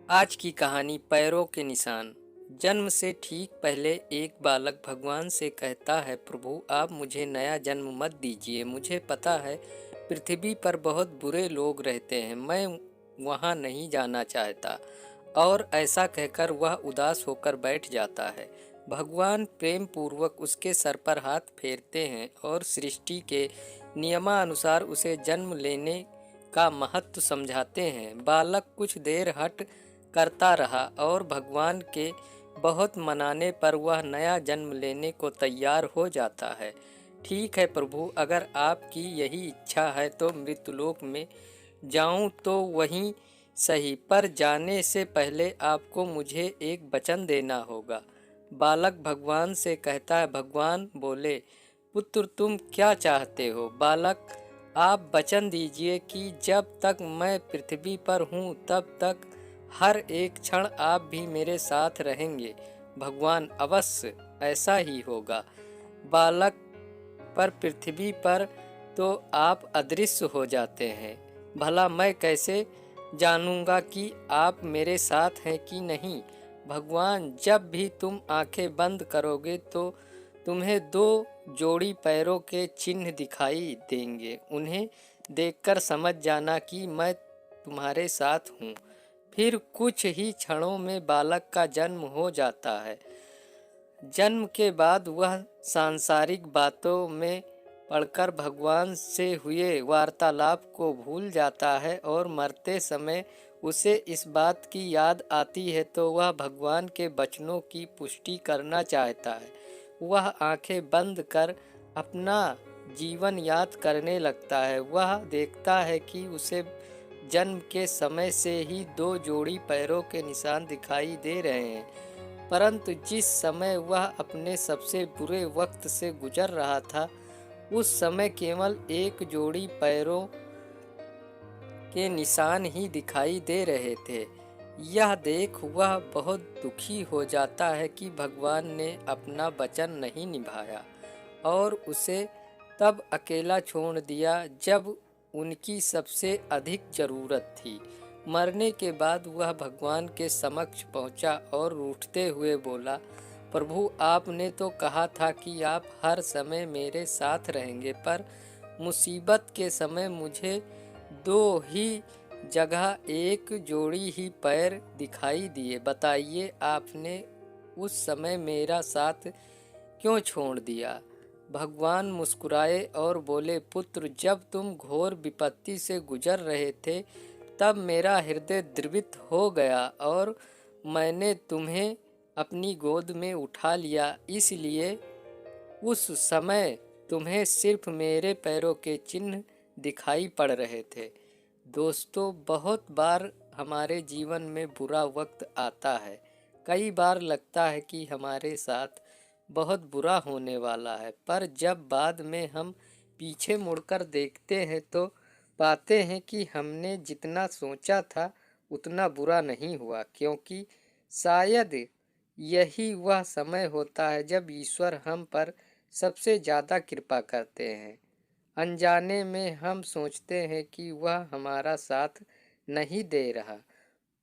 आज की कहानी पैरों के निशान। जन्म से ठीक पहले एक बालक भगवान से कहता है, प्रभु आप मुझे नया जन्म मत दीजिए। मुझे पता है पृथ्वी पर बहुत बुरे लोग रहते हैं, मैं वहाँ नहीं जाना चाहता। और ऐसा कहकर वह उदास होकर बैठ जाता है। भगवान प्रेम पूर्वक उसके सर पर हाथ फेरते हैं और सृष्टि के नियमानुसार उसे जन्म लेने का महत्व समझाते हैं। बालक कुछ देर हट करता रहा और भगवान के बहुत मनाने पर वह नया जन्म लेने को तैयार हो जाता है। ठीक है प्रभु, अगर आपकी यही इच्छा है तो मृत्युलोक में जाऊं तो वहीं सही, पर जाने से पहले आपको मुझे एक वचन देना होगा। बालक भगवान से कहता है। भगवान बोले, पुत्र तुम क्या चाहते हो? बालक, आप वचन दीजिए कि जब तक मैं पृथ्वी पर हूँ तब तक हर एक क्षण आप भी मेरे साथ रहेंगे। भगवान, अवश्य ऐसा ही होगा। बालक, पर पृथ्वी पर तो आप अदृश्य हो जाते हैं, भला मैं कैसे जानूंगा कि आप मेरे साथ हैं कि नहीं? भगवान, जब भी तुम आंखें बंद करोगे तो तुम्हें दो जोड़ी पैरों के चिन्ह दिखाई देंगे। उन्हें देखकर समझ जाना कि मैं तुम्हारे साथ हूँ। फिर कुछ ही क्षणों में बालक का जन्म हो जाता है। जन्म के बाद वह सांसारिक बातों में पड़कर भगवान से हुए वार्तालाप को भूल जाता है और मरते समय उसे इस बात की याद आती है तो वह भगवान के वचनों की पुष्टि करना चाहता है। वह आंखें बंद कर अपना जीवन याद करने लगता है। वह देखता है कि उसे जन्म के समय से ही दो जोड़ी पैरों के निशान दिखाई दे रहे हैं, परंतु जिस समय वह अपने सबसे बुरे वक्त से गुजर रहा था उस समय केवल एक जोड़ी पैरों के निशान ही दिखाई दे रहे थे। यह देख वह बहुत दुखी हो जाता है कि भगवान ने अपना वचन नहीं निभाया और उसे तब अकेला छोड़ दिया जब उनकी सबसे अधिक जरूरत थी। मरने के बाद वह भगवान के समक्ष पहुंचा और रूठते हुए बोला, प्रभु आपने तो कहा था कि आप हर समय मेरे साथ रहेंगे, पर मुसीबत के समय मुझे दो ही जगह एक जोड़ी ही पैर दिखाई दिए। बताइए आपने उस समय मेरा साथ क्यों छोड़ दिया? भगवान मुस्कुराए और बोले, पुत्र जब तुम घोर विपत्ति से गुजर रहे थे तब मेरा हृदय द्रवित हो गया और मैंने तुम्हें अपनी गोद में उठा लिया। इसलिए उस समय तुम्हें सिर्फ मेरे पैरों के चिन्ह दिखाई पड़ रहे थे। दोस्तों, बहुत बार हमारे जीवन में बुरा वक्त आता है। कई बार लगता है कि हमारे साथ बहुत बुरा होने वाला है, पर जब बाद में हम पीछे मुड़कर देखते हैं तो पाते हैं कि हमने जितना सोचा था उतना बुरा नहीं हुआ, क्योंकि शायद यही वह समय होता है जब ईश्वर हम पर सबसे ज़्यादा कृपा करते हैं। अनजाने में हम सोचते हैं कि वह हमारा साथ नहीं दे रहा,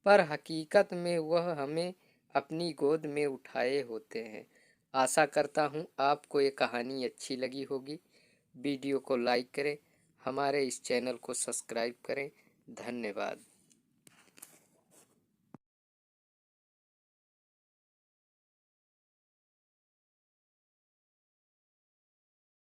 पर हकीकत में वह हमें अपनी गोद में उठाए होते हैं। आशा करता हूँ आपको ये कहानी अच्छी लगी होगी। वीडियो को लाइक करें, हमारे इस चैनल को सब्सक्राइब करें। धन्यवाद।